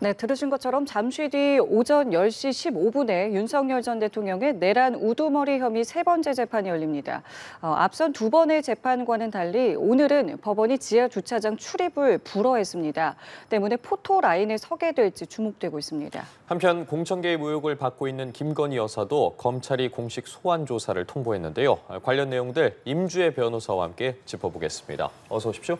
네, 들으신 것처럼 잠시 뒤 오전 10시 15분에 윤석열 전 대통령의 내란 우두머리 혐의 세 번째 재판이 열립니다. 앞선 두 번의 재판과는 달리 오늘은 법원이 지하 주차장 출입을 불허했습니다. 때문에 포토라인에 서게 될지 주목되고 있습니다. 한편 공천 개입 의혹을 받고 있는 김건희 여사도 검찰이 공식 소환 조사를 통보했는데요. 관련 내용들 임주혜 변호사와 함께 짚어보겠습니다. 어서 오십시오.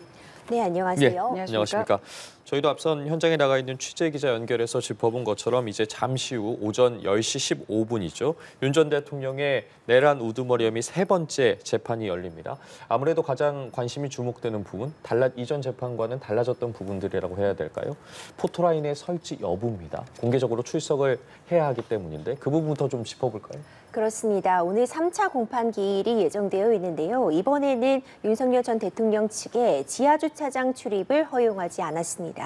네, 안녕하세요. 예, 안녕하십니까. 저희도 앞선 현장에 나가 있는 취재기자 연결해서 짚어본 것처럼 이제 잠시 후 오전 10시 15분이죠. 윤 전 대통령의 내란 우두머리 혐의 세 번째 재판이 열립니다. 아무래도 가장 관심이 주목되는 부분, 이전 재판과는 달라졌던 부분들이라고 해야 될까요? 포토라인의 설치 여부입니다. 공개적으로 출석을 해야 하기 때문인데 그 부분부터 좀 짚어볼까요? 그렇습니다. 오늘 3차 공판 기일이 예정되어 있는데요. 이번에는 윤석열 전 대통령 측에 지하주차장 출입을 허용하지 않았습니다.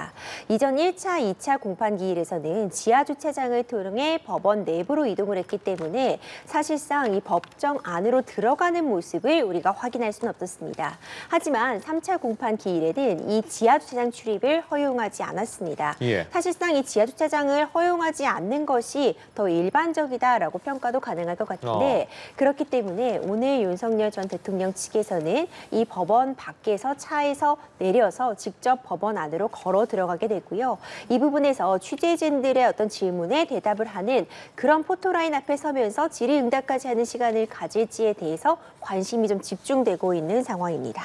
이전 1차, 2차 공판 기일에서는 지하주차장을 통해 법원 내부로 이동을 했기 때문에 사실상 이 법정 안으로 들어가는 모습을 우리가 확인할 수는 없었습니다. 하지만 3차 공판 기일에는 이 지하주차장 출입을 허용하지 않았습니다. 사실상 이 지하주차장을 허용하지 않는 것이 더 일반적이다라고 평가도 가능할 것 같은데 그렇기 때문에 오늘 윤석열 전 대통령 측에서는 이 법원 밖에서 차에서 내려서 직접 법원 안으로 걸어 들어가게 되고요. 이 부분에서 취재진들의 어떤 질문에 대답을 하는 그런 포토라인 앞에 서면서 질의응답까지 하는 시간을 가질지에 대해서 관심이 좀 집중되고 있는 상황입니다.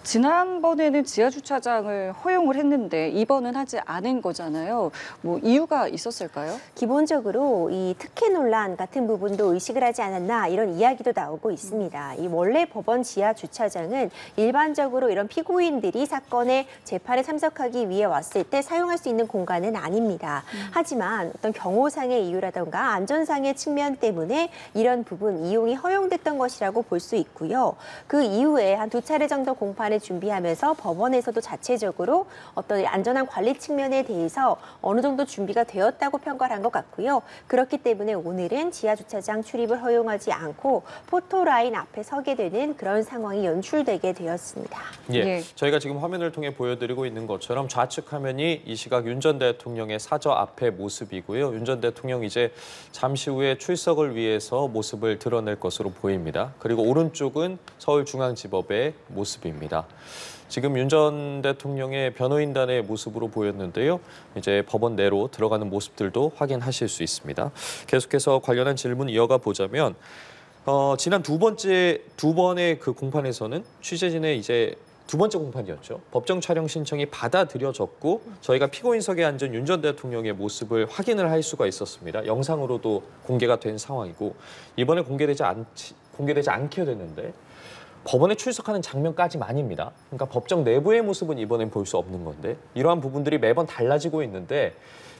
지난번에는 지하주차장을 허용을 했는데 이번은 하지 않은 거잖아요. 뭐 이유가 있었을까요? 기본적으로 이 특혜 논란 같은 부분도 의식을 하지 않았나 이런 이야기도 나오고 있습니다. 이 원래 법원 지하주차장은 일반적으로 이런 피고인들이 사건의 재판에 참석하기 위해 왔을 때 사용할 수 있는 공간은 아닙니다. 하지만 어떤 경호상의 이유라든가 안전상의 측면 때문에 이런 부분 이용이 허용됐던 것이라고 볼 수 있고요. 그 이후에 한 두 차례 정도 공판을 준비하면서 법원에서도 자체적으로 어떤 안전한 관리 측면에 대해서 어느 정도 준비가 되었다고 평가를 한 것 같고요. 그렇기 때문에 오늘은 지하주차장 출입을 허용하지 않고 포토라인 앞에 서게 되는 그런 상황이 연출되게 되었습니다. 저희가 지금 화면을 통해 보여드리고 있는 것처럼 좌측 화면이 이 시각 윤 전 대통령의 사저 앞의 모습이고요. 윤 전 대통령 이제 잠시 후에 출석을 위해서 모습을 드러낼 것으로 보입니다. 그리고 오른쪽은 서울중앙지법의 모습입니다. 지금 윤 전 대통령의 변호인단의 모습으로 보였는데요. 이제 법원 내로 들어가는 모습들도 확인하실 수 있습니다. 계속해서 관련한 질문 이어가 보자면 지난 두 번의 그 공판에서는 취재진의 이제 두 번째 공판이었죠. 법정 촬영 신청이 받아들여졌고 저희가 피고인석에 앉은 윤 전 대통령의 모습을 확인을 할 수가 있었습니다. 영상으로도 공개가 된 상황이고 이번에 공개되지 않게 됐는데 법원에 출석하는 장면까지만입니다. 그러니까 법정 내부의 모습은 이번엔 볼 수 없는 건데 이러한 부분들이 매번 달라지고 있는데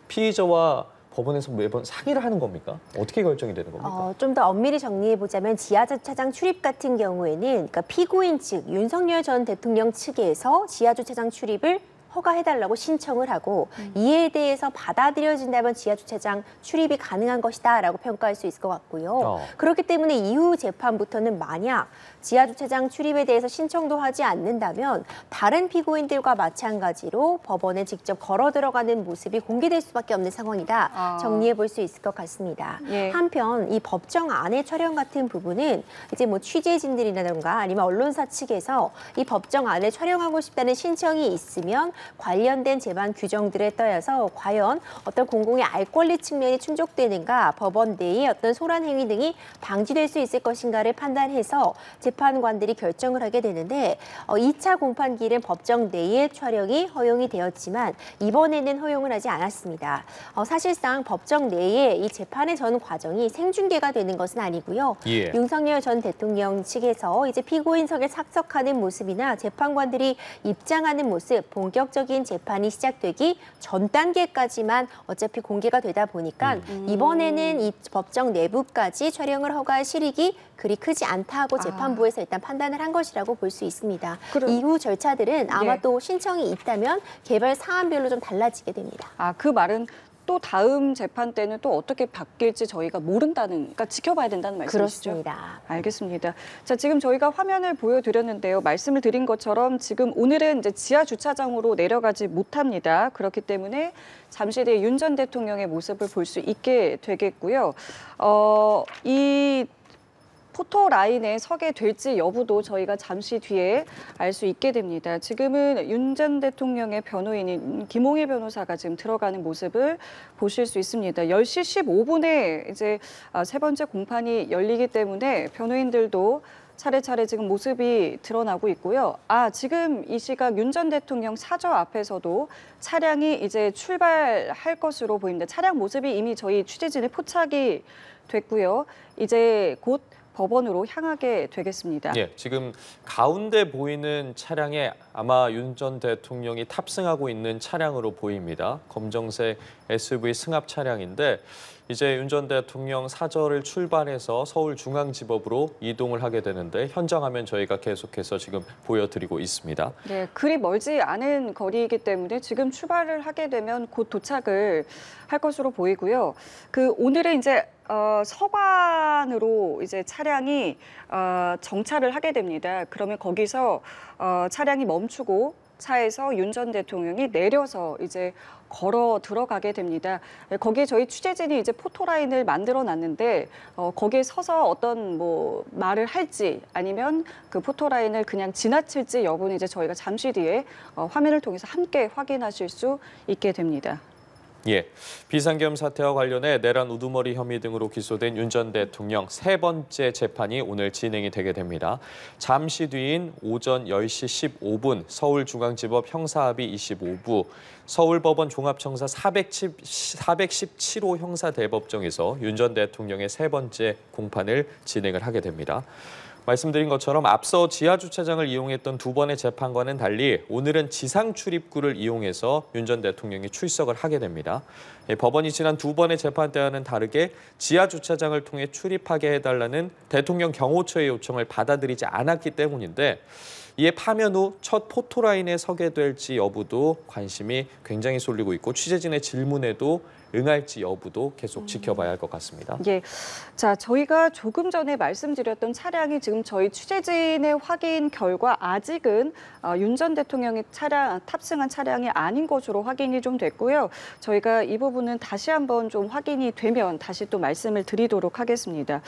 피의자와 법원에서 매번 상의를 하는 겁니까? 어떻게 결정이 되는 겁니까? 좀 더 엄밀히 정리해보자면 지하주차장 출입 같은 경우에는 그러니까 피고인 측, 윤석열 전 대통령 측에서 지하주차장 출입을 허가해달라고 신청을 하고 이에 대해서 받아들여진다면 지하주차장 출입이 가능한 것이다라고 평가할 수 있을 것 같고요. 그렇기 때문에 이후 재판부터는 만약 지하주차장 출입에 대해서 신청도 하지 않는다면 다른 피고인들과 마찬가지로 법원에 직접 걸어 들어가는 모습이 공개될 수밖에 없는 상황이다. 정리해 볼 수 있을 것 같습니다. 한편 이 법정 안의 촬영 같은 부분은 이제 뭐 취재진들이라든가 아니면 언론사 측에서 이 법정 안에 촬영하고 싶다는 신청이 있으면 관련된 재반 규정들에 따라서 과연 어떤 공공의 알 권리 측면이 충족되는가, 법원 내의 어떤 소란 행위 등이 방지될 수 있을 것인가를 판단해서 재판관들이 결정을 하게 되는데 2차 공판기일은 법정 내의 촬영이 허용이 되었지만 이번에는 허용을 하지 않았습니다. 사실상 법정 내에 이 재판의 전 과정이 생중계가 되는 것은 아니고요. 윤석열 전 대통령 측에서 이제 피고인석에 착석하는 모습이나 재판관들이 입장하는 모습, 본격적인 재판이 시작되기 전 단계까지만 어차피 공개가 되다 보니까 이번에는 이 법정 내부까지 촬영을 허가할 실익이 그리 크지 않다고 재판부에서 일단 판단을 한 것이라고 볼 수 있습니다. 이후 절차들은 아마 또 신청이 있다면 개별 사안별로 좀 달라지게 됩니다. 그 말은 또 다음 재판 때는 또 어떻게 바뀔지 저희가 모른다는, 그러니까 지켜봐야 된다는 말씀이시죠? 그렇습니다. 알겠습니다. 자, 지금 저희가 화면을 보여드렸는데요. 말씀을 드린 것처럼 지금 오늘은 이제 지하 주차장으로 내려가지 못합니다. 그렇기 때문에 잠시 뒤에 윤 전 대통령의 모습을 볼 수 있게 되겠고요. 이 포토라인에 서게 될지 여부도 저희가 잠시 뒤에 알 수 있게 됩니다. 지금은 윤 전 대통령의 변호인인 김홍일 변호사가 지금 들어가는 모습을 보실 수 있습니다. 10시 15분에 이제 세 번째 공판이 열리기 때문에 변호인들도 차례차례 지금 모습이 드러나고 있고요. 지금 이 시각 윤 전 대통령 사저 앞에서도 차량이 이제 출발할 것으로 보입니다. 차량 모습이 이미 저희 취재진에 포착이 됐고요. 이제 곧 법원으로 향하게 되겠습니다. 예, 지금 가운데 보이는 차량에 아마 윤 전 대통령이 탑승하고 있는 차량으로 보입니다. 검정색 SUV 승합 차량인데 이제 윤 전 대통령 사저를 출발해서 서울중앙지법으로 이동을 하게 되는데 현장 화면 저희가 계속해서 지금 보여드리고 있습니다. 네, 그리 멀지 않은 거리이기 때문에 지금 출발을 하게 되면 곧 도착을 할 것으로 보이고요. 오늘은 이제 서반으로 이제 차량이 정차를 하게 됩니다. 그러면 거기서 차량이 멈추고 차에서 윤 전 대통령이 내려서 이제 걸어 들어가게 됩니다. 거기에 저희 취재진이 이제 포토라인을 만들어 놨는데 거기에 서서 어떤 뭐 말을 할지 아니면 그 포토라인을 그냥 지나칠지 여부는 이제 저희가 잠시 뒤에 화면을 통해서 함께 확인하실 수 있게 됩니다. 예, 비상계엄 사태와 관련해 내란 우두머리 혐의 등으로 기소된 윤 전 대통령 세 번째 재판이 오늘 진행이 되게 됩니다. 잠시 뒤인 오전 10시 15분 서울중앙지법 형사합의 25부, 서울법원 종합청사 417호 형사대법정에서 윤 전 대통령의 세 번째 공판을 진행을 하게 됩니다. 말씀드린 것처럼 앞서 지하주차장을 이용했던 두 번의 재판과는 달리 오늘은 지상 출입구를 이용해서 윤 전 대통령이 출석을 하게 됩니다. 법원이 지난 두 번의 재판 때와는 다르게 지하주차장을 통해 출입하게 해달라는 대통령 경호처의 요청을 받아들이지 않았기 때문인데 이에 파면 후 첫 포토라인에 서게 될지 여부도 관심이 굉장히 쏠리고 있고 취재진의 질문에도 응할지 여부도 계속 지켜봐야 할 것 같습니다. 예, 자 저희가 조금 전에 말씀드렸던 차량이 지금 저희 취재진의 확인 결과 아직은 윤 전 대통령이 탑승한 차량이 아닌 것으로 확인이 좀 됐고요. 저희가 이 부분은 다시 한번 좀 확인이 되면 다시 또 말씀을 드리도록 하겠습니다.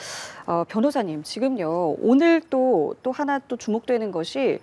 변호사님, 지금요 오늘 또 하나 또 주목되는 것이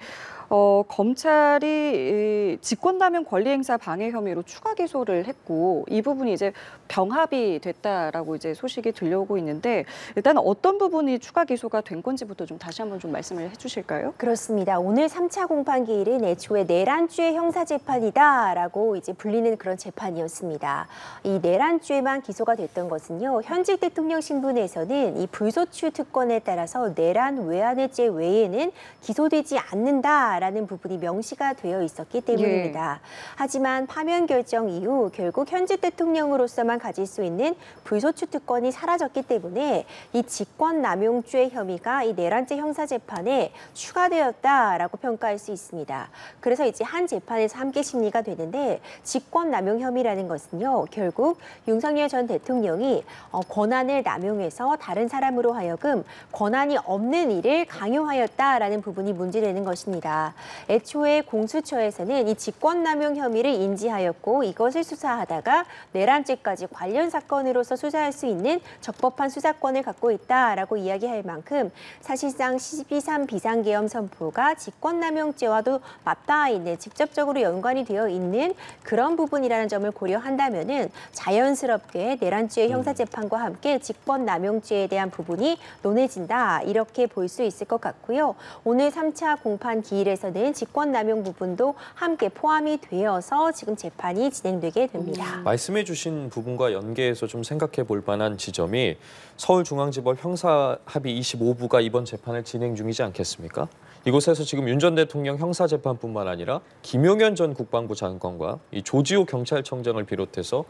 검찰이 직권남용 권리행사 방해 혐의로 추가 기소를 했고 이 부분이 이제 병합이 됐다라고 이제 소식이 들려오고 있는데 일단 어떤 부분이 추가 기소가 된 건지부터 좀 다시 한번 좀 말씀을 해주실까요? 그렇습니다. 오늘 3차 공판 기일은 애초에 내란죄 형사재판이다라고 이제 불리는 그런 재판이었습니다. 이 내란죄만 기소가 됐던 것은요. 현직 대통령 신분에서는 이 불소추 특권에 따라서 내란 외환의 죄 외에는 기소되지 않는다라는 부분이 명시가 되어 있었기 때문입니다. 하지만 파면 결정 이후 결국 현직 대통령으로서만 가질 수 있는 불소추 특권이 사라졌기 때문에 이 직권남용죄 혐의가 이 내란죄 형사재판에 추가되었다라고 평가할 수 있습니다. 그래서 이제 한 재판에서 함께 심리가 되는데 직권남용 혐의라는 것은요. 결국 윤석열 전 대통령이 권한을 남용해서 다른 사람으로 하여금 권한이 없는 일을 강요하였다라는 부분이 문제되는 것입니다. 애초에 공수처에서는 이 직권남용 혐의를 인지하였고 이것을 수사하다가 내란죄까지 관련 사건으로서 수사할 수 있는 적법한 수사권을 갖고 있다라고 이야기할 만큼 사실상 12.3 비상계엄 선포가 직권남용죄와도 맞닿아 있는 직접적으로 연관이 되어 있는 그런 부분이라는 점을 고려한다면은 자연스럽게 내란죄 형사재판과 함께 직권남용죄에 대한 부분이 논해진다 이렇게 볼 수 있을 것 같고요. 오늘 3차 공판 기일에서는 직권남용 부분도 함께 포함이 되어서 지금 재판이 진행되게 됩니다. 말씀해 주신 부분과 연계해서 좀 생각해 볼 만한 지점이 서울중앙지법 형사합의 25부가 이번 재판을 진행 중이지 않겠습니까? 이곳에서 지금 윤 전 대통령 형사재판뿐만 아니라 김용현 전 국방부 장관과 이 조지호 경찰청장을 비롯해서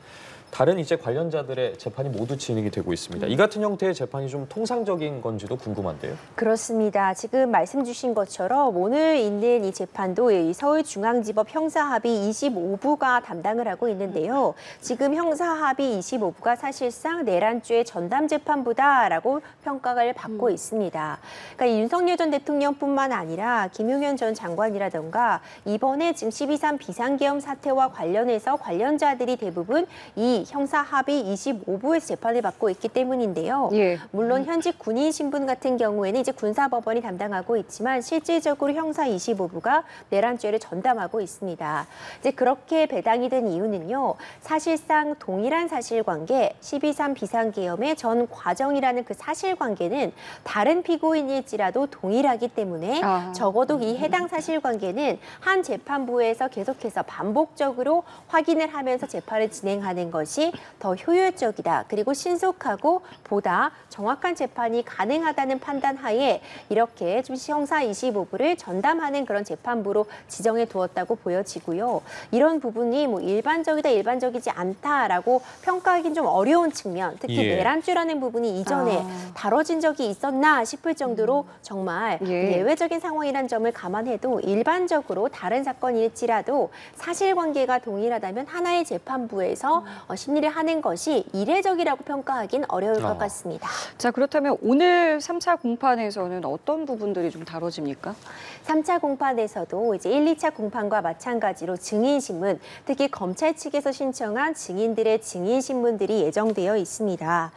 다른 이제 관련자들의 재판이 모두 진행이 되고 있습니다. 이 같은 형태의 재판이 좀 통상적인 건지도 궁금한데요. 그렇습니다. 지금 말씀 주신 것처럼 오늘 있는 이 재판도 이 서울중앙지법 형사합의 25부가 담당을 하고 있는데요. 지금 형사합의 25부가 사실상 내란죄 전담 재판부다라고 평가를 받고 있습니다. 그러니까 이 윤석열 전 대통령뿐만 아니라 김용현 전 장관이라던가 이번에 지금 12.3 비상계엄 사태와 관련해서 관련자들이 대부분 이 형사합의 25부에서 재판을 받고 있기 때문인데요. 예. 물론 현직 군인 신분 같은 경우에는 이제 군사법원이 담당하고 있지만 실질적으로 형사 25부가 내란죄를 전담하고 있습니다. 이제 그렇게 배당이 된 이유는요. 사실상 동일한 사실관계, 12.3 비상계엄의 전 과정이라는 그 사실관계는 다른 피고인일지라도 동일하기 때문에 적어도 이 해당 사실관계는 한 재판부에서 계속해서 반복적으로 확인을 하면서 재판을 진행하는 것이 더 효율적이다. 그리고 신속하고 보다 정확한 재판이 가능하다는 판단 하에 이렇게 좀 형사 25부를 전담하는 그런 재판부로 지정해 두었다고 보여지고요. 이런 부분이 뭐 일반적이다, 일반적이지 않다라고 평가하기는 좀 어려운 측면, 특히 내란죄라는 부분이 이전에 다뤄진 적이 있었나 싶을 정도로 정말 예외적인 상황이란 점을 감안해도 일반적으로 다른 사건일지라도 사실관계가 동일하다면 하나의 재판부에서 심리를 하는 것이 이례적이라고 평가하긴 어려울 것 같습니다. 자, 그렇다면 오늘 3차 공판에서는 어떤 부분들이 좀 다뤄집니까? 3차 공판에서도 이제 1, 2차 공판과 마찬가지로 증인신문, 특히 검찰 측에서 신청한 증인들의 증인신문들이 예정되어 있습니다.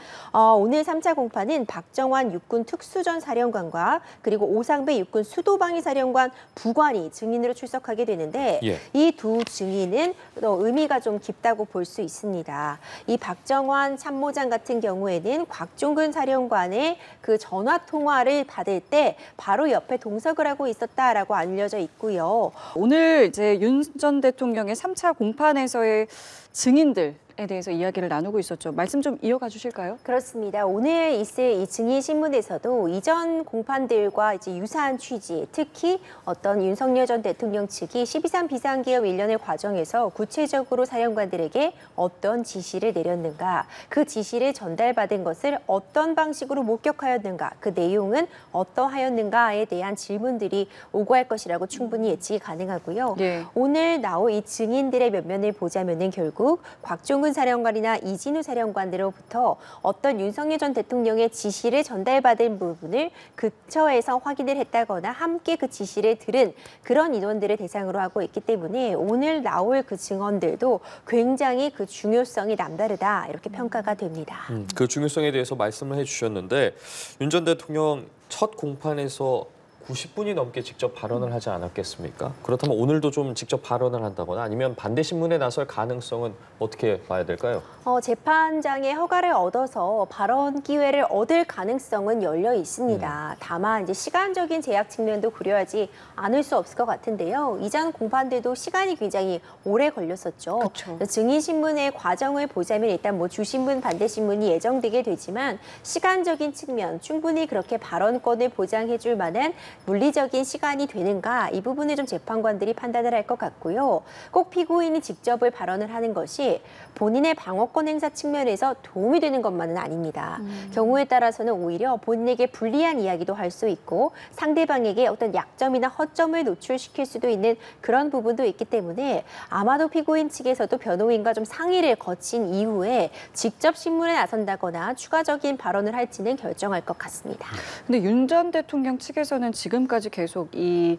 오늘 3차 공판은 박정환 육군 특수전 사령관과 그리고 오상배 육군 수도방위 사령관 부관이 증인으로 출석하게 되는데 이 두 증인은 의미가 좀 깊다고 볼 수 있습니다. 이 박정환 참모장 같은 경우에는 곽종근 사령관의 그 전화 통화를 받을 때 바로 옆에 동석을 하고 있었다라고 알려져 있고요. 오늘 이제 윤 전 대통령의 3차 공판에서의 증인들에 대해서 이야기를 나누고 있었죠. 말씀 좀 이어가 주실까요? 그렇습니다. 오늘 있을 이 증인 신문에서도 이전 공판들과 이제 유사한 취지, 특히 어떤 윤석열 전 대통령 측이 12.3 비상계엄 일련의 과정에서 구체적으로 사령관들에게 어떤 지시를 내렸는가, 그 지시를 전달받은 것을 어떤 방식으로 목격하였는가, 그 내용은 어떠하였는가에 대한 질문들이 오고 할 것이라고 충분히 예측이 가능하고요. 오늘 나올 이 증인들의 면면을 보자면은 결국 곽종근 사령관이나 이진우 사령관으로부터 어떤 윤석열 전 대통령의 지시를 전달받은 부분을 근처에서 확인을 했다거나 함께 그 지시를 들은 그런 인원들을 대상으로 하고 있기 때문에 오늘 나올 그 증언들도 굉장히 그 중요성이 남다르다 이렇게 평가가 됩니다. 그 중요성에 대해서 말씀을 해주셨는데 윤 전 대통령 첫 공판에서 90분이 넘게 직접 발언을 하지 않았겠습니까? 그렇다면 오늘도 좀 직접 발언을 한다거나 아니면 반대 신문에 나설 가능성은 어떻게 봐야 될까요? 재판장의 허가를 얻어서 발언 기회를 얻을 가능성은 열려 있습니다. 다만 이제 시간적인 제약 측면도 고려하지 않을 수 없을 것 같은데요. 이전 공판들도 시간이 굉장히 오래 걸렸었죠. 증인 신문의 과정을 보자면 일단 뭐 주신문, 반대 신문이 예정되게 되지만 시간적인 측면 충분히 그렇게 발언권을 보장해 줄 만한 물리적인 시간이 되는가 이 부분을 좀 재판관들이 판단을 할 것 같고요. 꼭 피고인이 직접을 발언을 하는 것이 본인의 방어권 행사 측면에서 도움이 되는 것만은 아닙니다. 경우에 따라서는 오히려 본인에게 불리한 이야기도 할 수 있고 상대방에게 어떤 약점이나 허점을 노출시킬 수도 있는 그런 부분도 있기 때문에 아마도 피고인 측에서도 변호인과 좀 상의를 거친 이후에 직접 신문에 나선다거나 추가적인 발언을 할지는 결정할 것 같습니다. 근데 윤 전 대통령 측에서는 지금까지 계속 이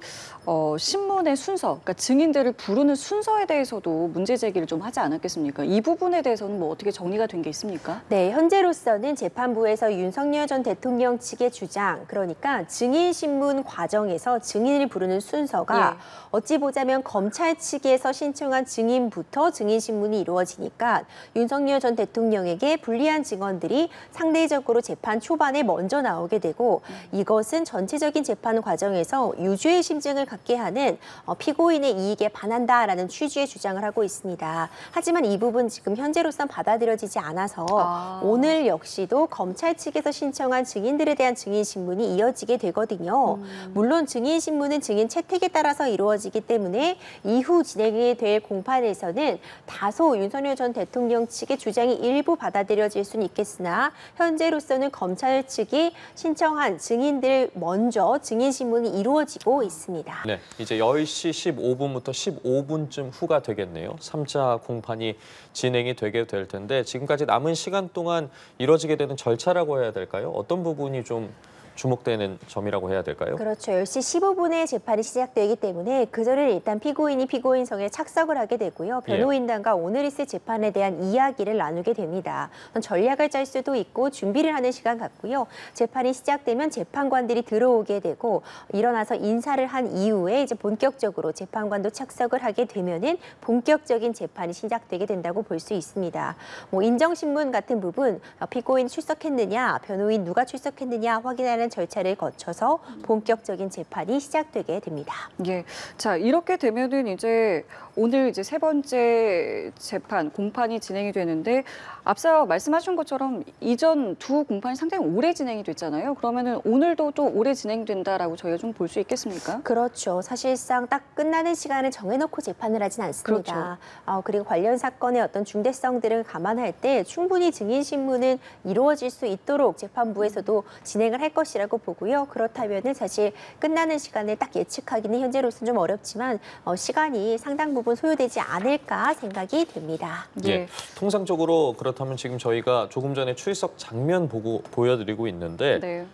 신문의 순서, 그러니까 증인들을 부르는 순서에 대해서도 문제 제기를 좀 하지 않았겠습니까? 이 부분에 대해서는 뭐 어떻게 정리가 된 게 있습니까? 네, 현재로서는 재판부에서 윤석열 전 대통령 측의 주장, 그러니까 증인신문 과정에서 증인을 부르는 순서가 어찌 보자면 검찰 측에서 신청한 증인부터 증인신문이 이루어지니까 윤석열 전 대통령에게 불리한 증언들이 상대적으로 재판 초반에 먼저 나오게 되고 이것은 전체적인 재판 재판 과정에서 유죄의 심증을 갖게 하는 피고인의 이익에 반한다라는 취지의 주장을 하고 있습니다. 하지만 이 부분 지금 현재로선 받아들여지지 않아서 오늘 역시도 검찰 측에서 신청한 증인들에 대한 증인 신문이 이어지게 되거든요. 물론 증인 신문은 증인 채택에 따라서 이루어지기 때문에 이후 진행이 될 공판에서는 다소 윤석열 전 대통령 측의 주장이 일부 받아들여질 수는 있겠으나 현재로서는 검찰 측이 신청한 증인들 먼저 증인 신문이 이루어지고 있습니다. 네, 이제 10시 15분부터 15분쯤 후가 되겠네요. 3차 공판이 진행이 되게 될 텐데 지금까지 남은 시간 동안 이뤄지게 되는 절차라고 해야 될까요? 어떤 부분이 좀 주목되는 점이라고 해야 될까요? 그렇죠. 10시 15분에 재판이 시작되기 때문에 그전에 일단 피고인이 피고인석에 착석을 하게 되고요. 변호인단과 오늘 있을 재판에 대한 이야기를 나누게 됩니다. 전략을 짤 수도 있고 준비를 하는 시간 같고요. 재판이 시작되면 재판관들이 들어오게 되고 일어나서 인사를 한 이후에 이제 본격적으로 재판관도 착석을 하게 되면은 본격적인 재판이 시작되게 된다고 볼 수 있습니다. 인정신문 같은 부분, 피고인 출석했느냐, 변호인 누가 출석했느냐 확인하는 절차를 거쳐서 본격적인 재판이 시작되게 됩니다. 예. 자, 이렇게 되면은 이제 오늘 이제 세 번째 재판, 공판이 진행이 되는데 앞서 말씀하신 것처럼 이전 두 공판이 상당히 오래 진행이 됐잖아요. 그러면은 오늘도 또 오래 진행된다라고 저희가 좀 볼 수 있겠습니까? 그렇죠. 사실상 딱 끝나는 시간을 정해놓고 재판을 하진 않습니다. 그렇죠. 그리고 관련 사건의 어떤 중대성들을 감안할 때 충분히 증인 신문은 이루어질 수 있도록 재판부에서도 진행을 할 것이라고 보고요. 그렇다면은 사실 끝나는 시간을 딱 예측하기는 현재로서는 좀 어렵지만 시간이 상당 부분 소요되지 않을까 생각이 듭니다. 예. 통상적으로 그렇다면 지금 저희가 조금 전에 출석 장면 보여드리고 있는데 네.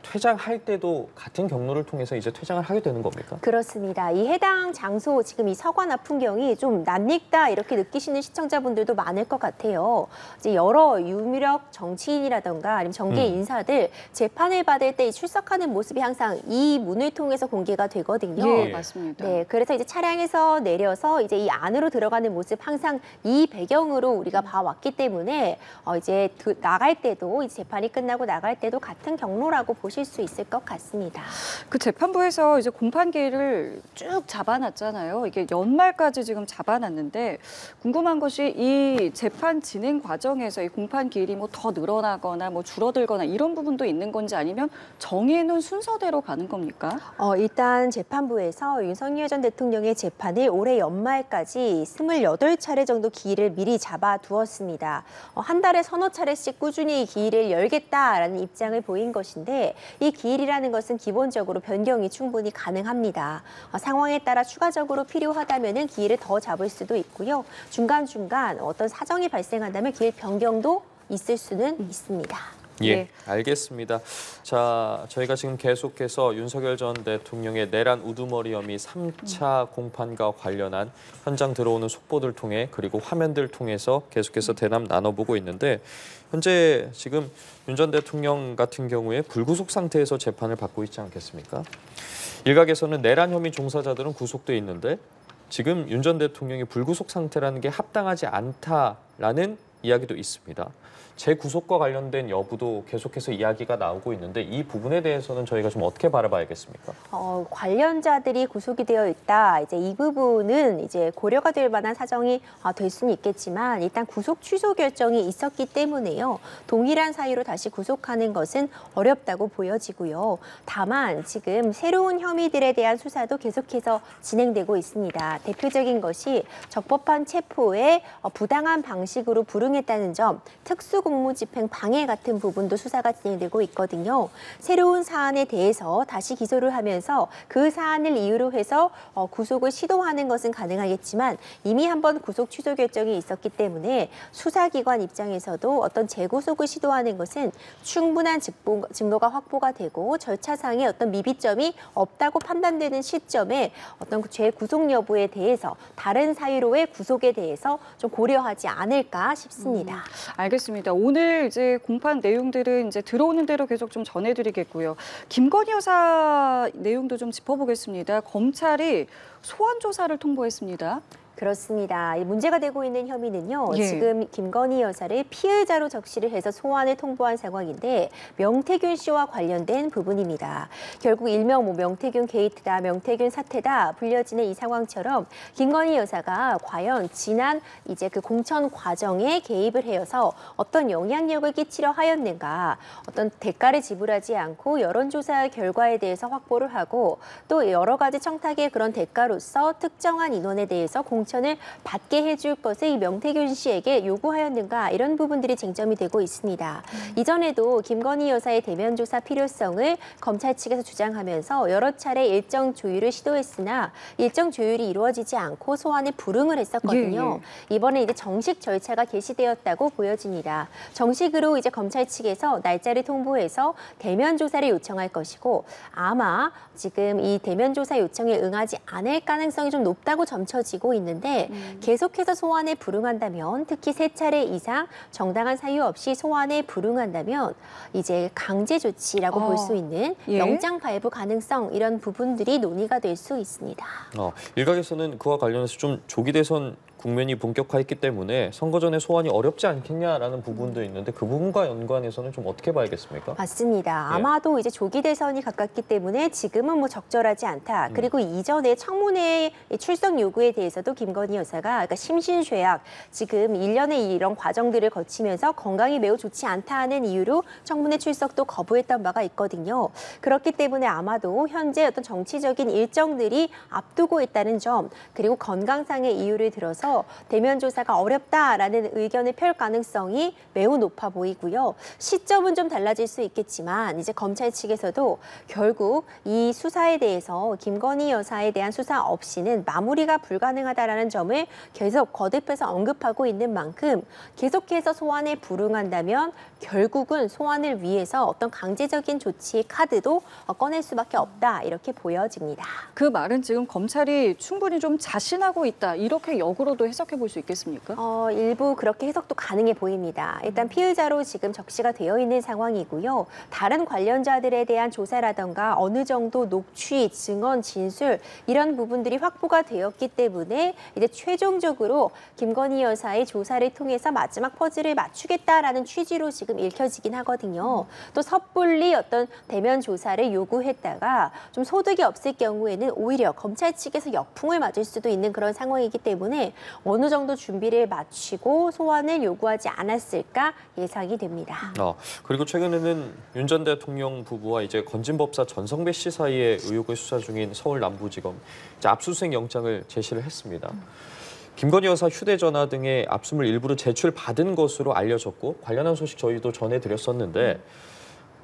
퇴장할 때도 같은 경로를 통해서 이제 퇴장을 하게 되는 겁니까? 그렇습니다. 이 해당 장소, 지금 이 서관 앞 풍경이 좀 낯익다 이렇게 느끼시는 시청자분들도 많을 것 같아요. 이제 여러 유력 정치인이라던가 아니면 정계 인사들 재판을 받을 때 출석하는 모습이 항상 이 문을 통해서 공개가 되거든요. 예, 맞습니다. 네, 그래서 이제 차량에서 내려서 이제 이 안으로 들어가는 모습 항상 이 배경으로 우리가 봐왔기 때문에 이제 나갈 때도 이제 재판이 끝나고 나갈 때도 같은 경로라고 보실 수 있을 것 같습니다. 그 재판부에서 이제 공판기일을 쭉 잡아놨잖아요. 이게 연말까지 지금 잡아놨는데 궁금한 것이 이 재판 진행 과정에서 이 공판기일이 뭐 더 늘어나거나 뭐 줄어들거나 이런 부분도 있는 건지 아니면 정해놓은 순서대로 가는 겁니까? 일단 재판부에서 윤석열 전 대통령의 재판을 올해 연말까지 28차례 정도 기일을 미리 잡아두었습니다. 한 달에 서너 차례씩 꾸준히 기일을 열겠다라는 입장을 보인 것인데 이 기일이라는 것은 기본적으로 변경이 충분히 가능합니다. 상황에 따라 추가적으로 필요하다면 기일을 더 잡을 수도 있고요. 중간중간 어떤 사정이 발생한다면 기일 변경도 있을 수는 있습니다. 예, 알겠습니다. 자, 저희가 지금 계속해서 윤석열 전 대통령의 내란 우두머리 혐의 3차 공판과 관련한 현장 들어오는 속보들 통해 그리고 화면들 통해서 계속해서 대담 나눠보고 있는데 현재 지금 윤 전 대통령 같은 경우에 불구속 상태에서 재판을 받고 있지 않겠습니까? 일각에서는 내란 혐의 종사자들은 구속돼 있는데 지금 윤 전 대통령이 불구속 상태라는 게 합당하지 않다라는 이야기도 있습니다. 재구속과 관련된 여부도 계속해서 이야기가 나오고 있는데 이 부분에 대해서는 저희가 좀 어떻게 바라봐야겠습니까? 관련자들이 구속이 되어 있다. 이제 이 부분은 이제 고려가 될 만한 사정이 될 수는 있겠지만 일단 구속 취소 결정이 있었기 때문에요. 동일한 사유로 다시 구속하는 것은 어렵다고 보여지고요. 다만 지금 새로운 혐의들에 대한 수사도 계속해서 진행되고 있습니다. 대표적인 것이 적법한 체포에 부당한 방식으로 불응했다는 점, 특수공무집행 방해 같은 부분도 수사가 진행되고 있거든요. 새로운 사안에 대해서 다시 기소를 하면서 그 사안을 이유로 해서 구속을 시도하는 것은 가능하겠지만 이미 한번 구속 취소 결정이 있었기 때문에 수사기관 입장에서도 어떤 재구속을 시도하는 것은 충분한 증거가 확보가 되고 절차상의 어떤 미비점이 없다고 판단되는 시점에 어떤 재구속 여부에 대해서 다른 사유로의 구속에 대해서 좀 고려하지 않을까 싶습니다. 알겠습니다. 오늘 이제 공판 내용들은 이제 들어오는 대로 계속 좀 전해드리겠고요. 김건희 여사 내용도 좀 짚어보겠습니다. 검찰이 소환 조사를 통보했습니다. 그렇습니다. 이 문제가 되고 있는 혐의는요. 예. 지금 김건희 여사를 피의자로 적시를 해서 소환을 통보한 상황인데 명태균 씨와 관련된 부분입니다. 결국 일명 명태균 게이트다, 명태균 사태다 불려지는 이 상황처럼 김건희 여사가 과연 지난 이제 그 공천 과정에 개입을 해서 어떤 영향력을 끼치려 하였는가, 어떤 대가를 지불하지 않고 여론조사 결과에 대해서 확보를 하고 또 여러 가지 청탁의 그런 대가로서 특정한 인원에 대해서 공천을 받게 해줄 것을 이 명태균 씨에게 요구하였는가, 이런 부분들이 쟁점이 되고 있습니다. 이전에도 김건희 여사의 대면 조사 필요성을 검찰 측에서 주장하면서 여러 차례 일정 조율을 시도했으나 일정 조율이 이루어지지 않고 소환에 불응을 했었거든요. 이번에 이제 정식 절차가 개시되었다고 보여집니다. 정식으로 이제 검찰 측에서 날짜를 통보해서 대면 조사를 요청할 것이고, 아마 지금 이 대면 조사 요청에 응하지 않을 가능성이 좀 높다고 점쳐지고 있는데 계속해서 소환에 불응한다면, 특히 3차례 이상 정당한 사유 없이 소환에 불응한다면 이제 강제 조치라고 볼 수 있는 영장 발부 가능성, 이런 부분들이 논의가 될 수 있습니다. 일각에서는 그와 관련해서 좀 조기 대선 국면이 본격화했기 때문에 선거 전에 소환이 어렵지 않겠냐라는 부분도 있는데 그 부분과 연관해서는 좀 어떻게 봐야겠습니까? 맞습니다. 예. 아마도 이제 조기 대선이 가깝기 때문에 지금은 뭐 적절하지 않다. 그리고 이전에 청문회 출석 요구에 대해서도 김건희 여사가 그러니까 심신쇠약, 지금 1년의 이런 과정들을 거치면서 건강이 매우 좋지 않다는 이유로 청문회 출석도 거부했던 바가 있거든요. 그렇기 때문에 아마도 현재 어떤 정치적인 일정들이 앞두고 있다는 점, 그리고 건강상의 이유를 들어서 대면 조사가 어렵다라는 의견을 펼 가능성이 매우 높아 보이고요. 시점은 좀 달라질 수 있겠지만 이제 검찰 측에서도 결국 이 수사에 대해서 김건희 여사에 대한 수사 없이는 마무리가 불가능하다라는 점을 계속 거듭해서 언급하고 있는 만큼 계속해서 소환에 불응한다면 결국은 소환을 위해서 어떤 강제적인 조치의 카드도 꺼낼 수밖에 없다, 이렇게 보여집니다. 그 말은 지금 검찰이 충분히 좀 자신하고 있다, 이렇게 역으로도 해석해 볼 수 있겠습니까? 일부 그렇게 해석도 가능해 보입니다. 일단 피의자로 지금 적시가 되어 있는 상황이고요. 다른 관련자들에 대한 조사라던가 어느 정도 녹취, 증언, 진술 이런 부분들이 확보가 되었기 때문에 이제 최종적으로 김건희 여사의 조사를 통해서 마지막 퍼즐을 맞추겠다라는 취지로 지금 읽혀지긴 하거든요. 또 섣불리 어떤 대면 조사를 요구했다가 좀 소득이 없을 경우에는 오히려 검찰 측에서 역풍을 맞을 수도 있는 그런 상황이기 때문에 어느 정도 준비를 마치고 소환을 요구하지 않았을까 예상이 됩니다. 그리고 최근에는 윤 전 대통령 부부와 이제 건진법사 전성배 씨 사이의 의혹을 수사 중인 서울 남부지검 이제 압수수색 영장을 제시를 했습니다. 김건희 여사 휴대전화 등의 압수물 일부를 제출받은 것으로 알려졌고 관련한 소식 저희도 전해드렸었는데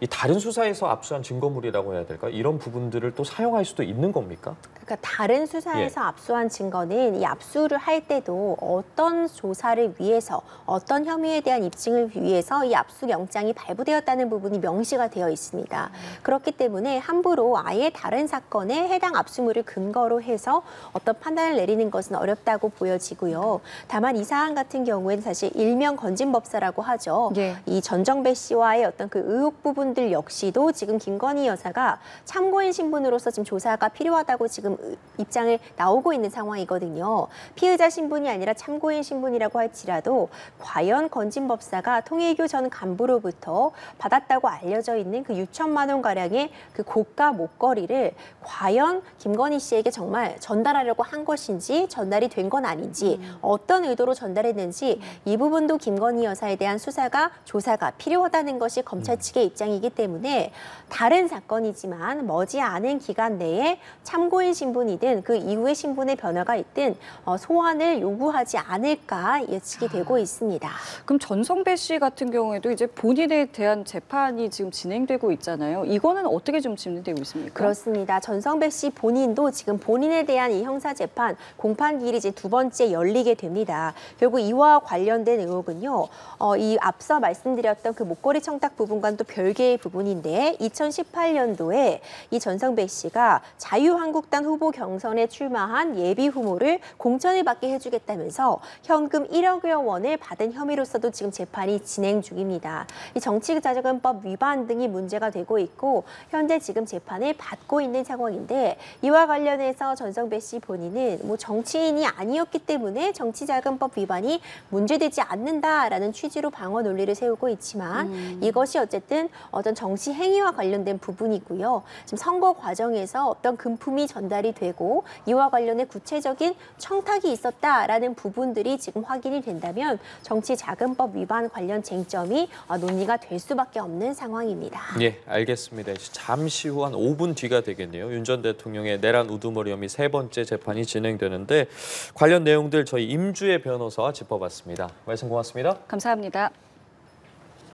이 다른 수사에서 압수한 증거물이라고 해야 될까? 이런 부분들을 또 사용할 수도 있는 겁니까? 그러니까 다른 수사에서 압수한 증거는 이 압수를 할 때도 어떤 조사를 위해서, 어떤 혐의에 대한 입증을 위해서 이 압수 영장이 발부되었다는 부분이 명시가 되어 있습니다. 그렇기 때문에 함부로 아예 다른 사건에 해당 압수물을 근거로 해서 어떤 판단을 내리는 것은 어렵다고 보여지고요. 다만 이 사안 같은 경우에는 사실 일명 건진법사라고 하죠. 이 전정배 씨와의 어떤 그 의혹 부분들 역시도 지금 김건희 여사가 참고인 신분으로서 지금 조사가 필요하다고 지금 입장을 나오고 있는 상황이거든요. 피의자 신분이 아니라 참고인 신분이라고 할지라도 과연 건진법사가 통일교 전 간부로부터 받았다고 알려져 있는 그 6천만 원 가량의 그 고가 목걸이를 과연 김건희 씨에게 정말 전달하려고 한 것인지 전달이 된 건 아닌지 어떤 의도로 전달했는지 이 부분도 김건희 여사에 대한 수사가 조사가 필요하다는 것이 검찰 측의 입장이기 때문에 다른 사건이지만 머지않은 기간 내에 참고인 신분이든 그 이후의 신분의 변화가 있든 소환을 요구하지 않을까 예측이 되고 있습니다. 그럼 전성배 씨 같은 경우에도 이제 본인에 대한 재판이 지금 진행되고 있잖아요. 이거는 어떻게 좀 진행되고 있습니까? 그렇습니다. 전성배 씨 본인도 지금 본인에 대한 이 형사재판 공판기일이 이제 2번째 열리게 됩니다. 결국 이와 관련된 의혹은요. 이 앞서 말씀드렸던 그 목걸이 청탁 부분과는 또 별개의 문제 부분인데 2018년도에 이 전성배 씨가 자유한국당 후보 경선에 출마한 예비 후보를 공천을 받게 해주겠다면서 현금 1억여 원을 받은 혐의로서도 지금 재판이 진행 중입니다. 이 정치자금법 위반 등이 문제가 되고 있고 현재 지금 재판을 받고 있는 상황인데 이와 관련해서 전성배 씨 본인은 뭐 정치인이 아니었기 때문에 정치자금법 위반이 문제되지 않는다라는 취지로 방어 논리를 세우고 있지만 이것이 어쨌든 어떤 정치 행위와 관련된 부분이고요. 지금 선거 과정에서 어떤 금품이 전달이 되고 이와 관련해 구체적인 청탁이 있었다라는 부분들이 지금 확인이 된다면 정치자금법 위반 관련 쟁점이 논의가 될 수밖에 없는 상황입니다. 예, 알겠습니다. 이제 잠시 후 한 5분 뒤가 되겠네요. 윤 전 대통령의 내란 우두머리 혐의 세 번째 재판이 진행되는데 관련 내용들 저희 임주혜 변호사와 짚어봤습니다. 말씀 고맙습니다. 감사합니다.